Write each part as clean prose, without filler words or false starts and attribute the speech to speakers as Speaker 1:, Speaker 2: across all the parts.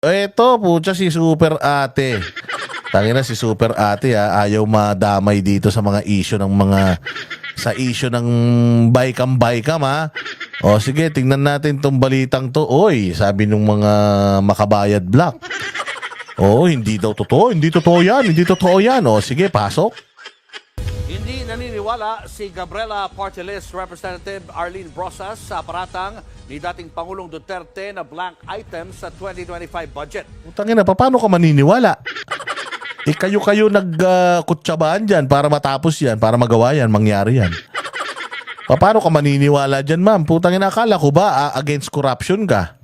Speaker 1: Eto, pucha, si Super Ate. Tangina si Super Ate ayaw madamay dito sa mga issue ng mga sa issue ng Baykam ha. O sige, tingnan natin tong balitang to. Oy, sabi nung mga makabayad black. Oh, hindi daw totoo, hindi totoo yan. O sige, pasok.
Speaker 2: Hindi naniniwala si Gabriela Party List Representative Arlene Brosas sa paratang ni dating Pangulong Duterte na blank item sa 2025 budget.
Speaker 1: Utangin na, paano ka maniniwala? Kayo nagkutsabaan dyan para matapos yan, para magawa yan, mangyari yan. Paano ka maniniwala dyan, ma'am? Putangin na, akala ko ba against corruption ka?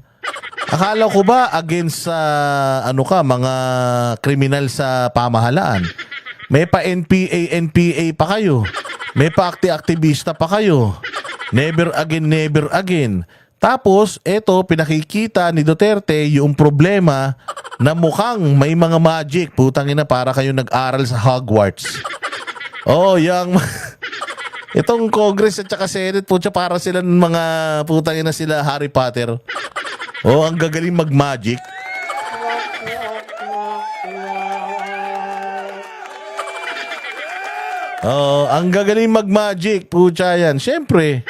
Speaker 1: Akala ko ba against mga kriminal sa pamahalaan? May pa NPA pa kayo. May pa aktivista pa kayo. Never again. Tapos, eto, pinakikita ni Duterte yung problema na mukhang may mga magic. Putang ina, para kayo nag-aral sa Hogwarts. Oh, itong Congress at saka Senate, putya, para sila ng mga putang ina sila Harry Potter. Oh, ang gagaling mag-magic. Oh, ang gagaling mag-magic, pucha yan. Siyempre,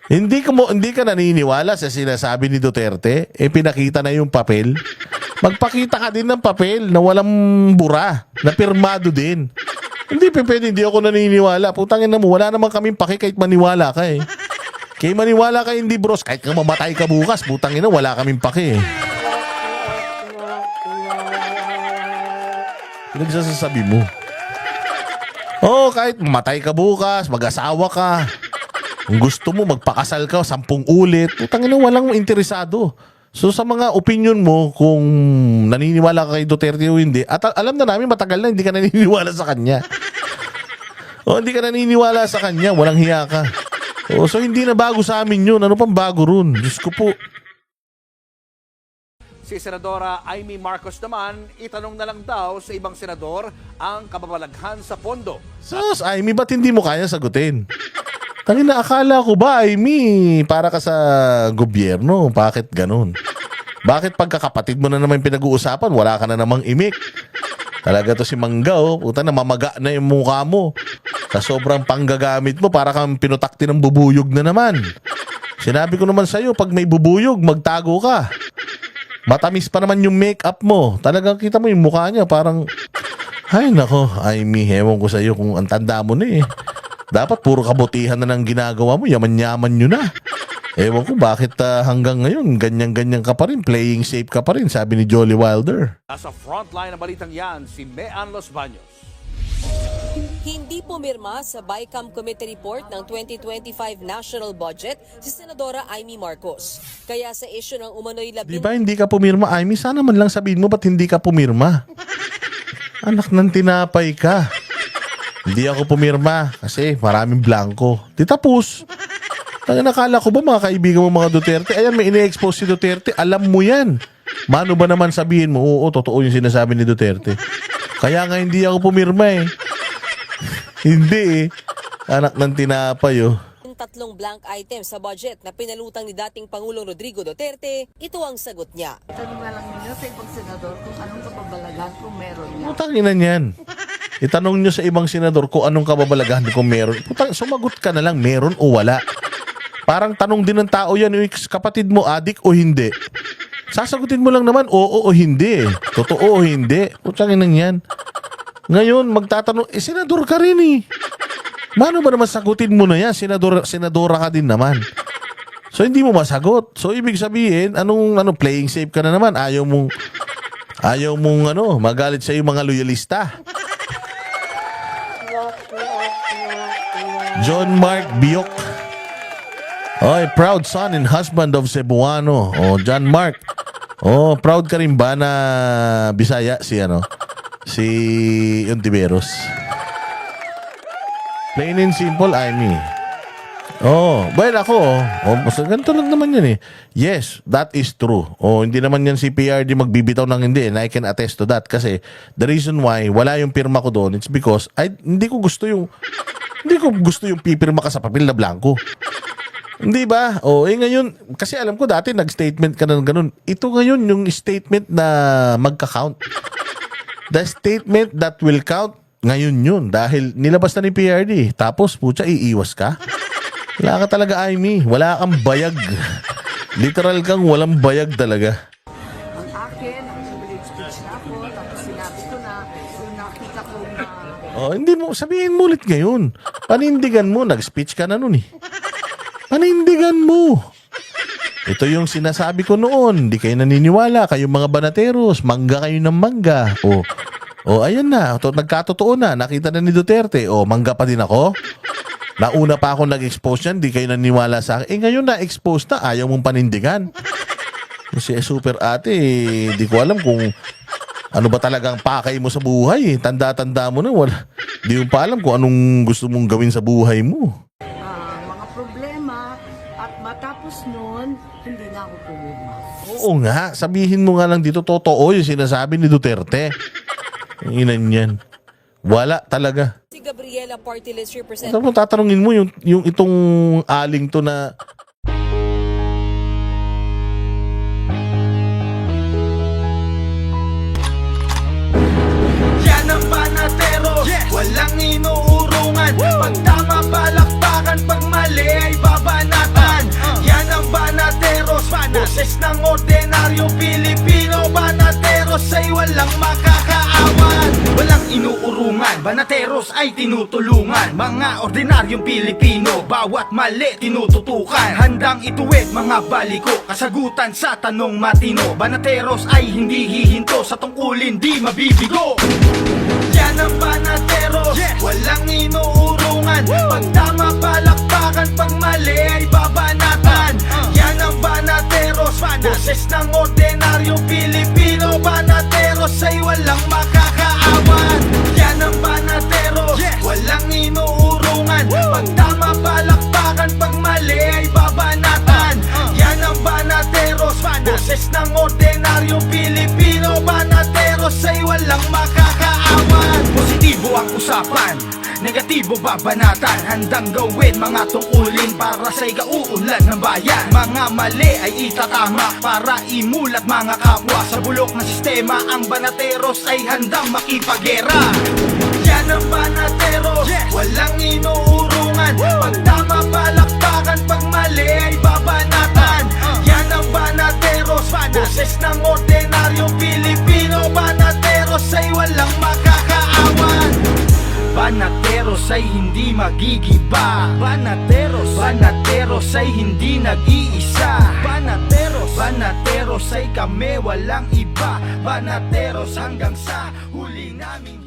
Speaker 1: hindi ka naniniwala sa sinasabi ni Duterte, pinakita na yung papel. Magpakita ka din ng papel na walang bura, na pirmado din. Hindi pwede, hindi ako naniniwala. Putangin na mo, wala naman kaming paki kahit maniwala ka eh. Kaya maniwala ka hindi bros, kahit ka mamatay ka bukas, putangin na, wala kaming paki eh. Pinagsasasabi mo. Oh, kahit matay ka bukas, mag-asawa ka. Kung gusto mo, magpakasal ka 10 ulit. Putang ina, walang interesado. So sa mga opinion mo, kung naniniwala ka kay Duterte o hindi, at alam na namin matagal na hindi ka naniniwala sa kanya. O hindi ka naniniwala sa kanya, walang hiya ka. O, so hindi na bago sa amin yun. Ano pang bago ron? Diyos ko po.
Speaker 2: Si Senadora Amy Marcos naman, itanong na lang daw sa ibang senador ang kababalaghan sa pondo.
Speaker 1: Sus, Amy, ba't hindi mo kaya sagutin? Tangina, akala ko ba, Amy, para ka sa gobyerno? Bakit ganun? Bakit pagkakapatid mo na naman pinag-uusapan, wala ka na namang imik? Talaga to si Manggaw, puta na mamaga na yung mukha mo. Sa sobrang panggagamit mo, para kang pinutakti ng bubuyog na naman. Sinabi ko naman sa'yo, pag may bubuyog, magtago ka. Matamis pa naman yung makeup mo. Talagang kita mo yung mukha niya, parang, ay nako, Amy, hewan ko sa'yo kung ang tanda mo na eh. Dapat puro kabutihan na ng ginagawa mo, yaman-yaman nyo na. Ewan ko bakit hanggang ngayon, ganyan-ganyan ka pa rin, playing safe ka pa rin, sabi ni Jolly Wilder.
Speaker 2: Nasa frontline ng balitang yan, si Mean Los Baños.
Speaker 3: Hindi pumirma sa BICAM Committee Report ng 2025 National Budget si Senadora Amy Marcos. Kaya sa issue ng umano'y
Speaker 1: Di ba hindi ka pumirma, Amy? Sana man lang sabihin mo ba't hindi ka pumirma? Anak ng tinapay ka. Hindi ako pumirma kasi maraming blanco. Di tapos. Nakala ko ba mga kaibigan mo mga Duterte? Ayan, may ine-expose si Duterte. Alam mo yan. Mano ba naman sabihin mo, oo, totoo yung sinasabi ni Duterte. Kaya nga hindi ako pumirma eh. Hindi eh. Anak ng tinapay oh.
Speaker 3: Yung 3 blank items sa budget na pinalutang ni dating Pangulong Rodrigo Duterte, ito ang sagot niya.
Speaker 4: Tanong nga lang ninyo sa ibang senador kung anong kababalaghan kung meron niya.
Speaker 1: Putang ina niyan. Itanong nyo sa ibang senador kung anong kababalaghan kung meron. Putang, sumagot ka na lang, meron o wala. Parang tanong din ng tao yan, kapatid mo adik o hindi. Sasagutin mo lang naman, oo o hindi. Totoo o hindi. Putang ina niyan. Ngayon, magtatanong, senador ka rin eh. Mano ba naman sagutin mo na yan? Senadora ka din naman. So, hindi mo masagot. So, ibig sabihin, playing safe ka na naman. Ayaw mong magalit sa iyo mga loyalista. John Mark Biok. Oy, proud son and husband of Cebuano. Oh, John Mark. Oh, proud ka rin ba na Bisaya si Ontiveros? Plain and simple, Amy. Oh, well ako, ganito lang naman yan eh. Yes, that is true. Oh, hindi naman yan si PRD magbibitaw ng hindi, and I can attest to that kasi the reason why wala yung pirma ko doon, it's because hindi ko gusto yung pipirma ka sa papel na blanco. Hindi ba? O, ngayon, kasi alam ko dati nag-statement ka na ng ganun. Ito ngayon yung statement na magka-count. The statement that will count, ngayon yun. Dahil nilabas na ni PRD. Tapos, putya, iiwas ka? Wala ka talaga, Amy. Wala kang bayag. Literal kang walang bayag talaga.
Speaker 4: Ang akin, ang privilege speech na ako, tapos sinabi ko na, yung nakita ko na,
Speaker 1: Oh, hindi mo, sabihin mo ulit ngayon. Panindigan mo, nag-speech ka na nun eh. Panindigan mo. Ito yung sinasabi ko noon. Hindi kayo naniniwala. Kayong mga banateros. Mangga kayo ng mangga. O ayan na. Nagkatotoo na. Nakita na ni Duterte. O, mangga pa din ako. Nauna pa ako nag-expose yan. Hindi kayo naniniwala sa akin. Ngayon na-expose na. Ayaw mong panindigan. Kasi super ate, di ko alam kung ano ba talagang pakay mo sa buhay. Tanda-tanda mo na. Di mo pa alam kung anong gusto mong gawin sa buhay mo.
Speaker 4: mga problema, at matapos nun, hindi na ako pumirma.
Speaker 1: Oo nga, sabihin mo nga lang dito, totoo yung sinasabi ni Duterte. Ang inan yan. Wala talaga.
Speaker 3: Si Gabriela Party List Representative
Speaker 1: Ano mo tatanungin mo yung itong aling to na
Speaker 5: Yan ang banateros, walang inuurungan. Pag tama palakpakan, pag mali ay babanatan. Yan ang banateros, boses ng ordinaryong Pilipino. Banateros ay walang makakaawat. Walang inuurungan, banateros ay tinutulungan. Mga ordinaryong Pilipino, bawat mali tinututukan. Handang ituwid mga baliko, kasagutan sa tanong matino. Banateros ay hindi hihinto, sa tungkulin di mabibigo. Yan ang banateros, walang inuurungan. Pag tama palakpakan, pag mali ay babanatan. Yan ang banateros, boses ng ordinaryong Pilipino. Banateros ay walang makakaawat. Yan ang banateros, walang inuurungan. Pag tama palakpakan, pag mali ay babanatan. Yan ang banateros, boses ng ordinaryong Pilipino. Banateros ay walang makakaawat. Positibo ang usapan, negatibo babanatan. Handang gawin mga tungkulin para sa ikauunlad ng bayan. Mga mali ay itatama para imulat mga kapwa. Sa bulok ng sistema, ang banateros ay handang makipagera. Yan ang banateros, walang inuurungan. Pag tama palakpakan, pag mali ay babanatan. Yan ang banateros, boses ng ordinaryong Pilipino. Banateros ay walang makakaawat. Banateros ay hindi magigiba. Banateros ay hindi nag-iisa. Banateros ay kami walang iba. Banateros hanggang sa huli naming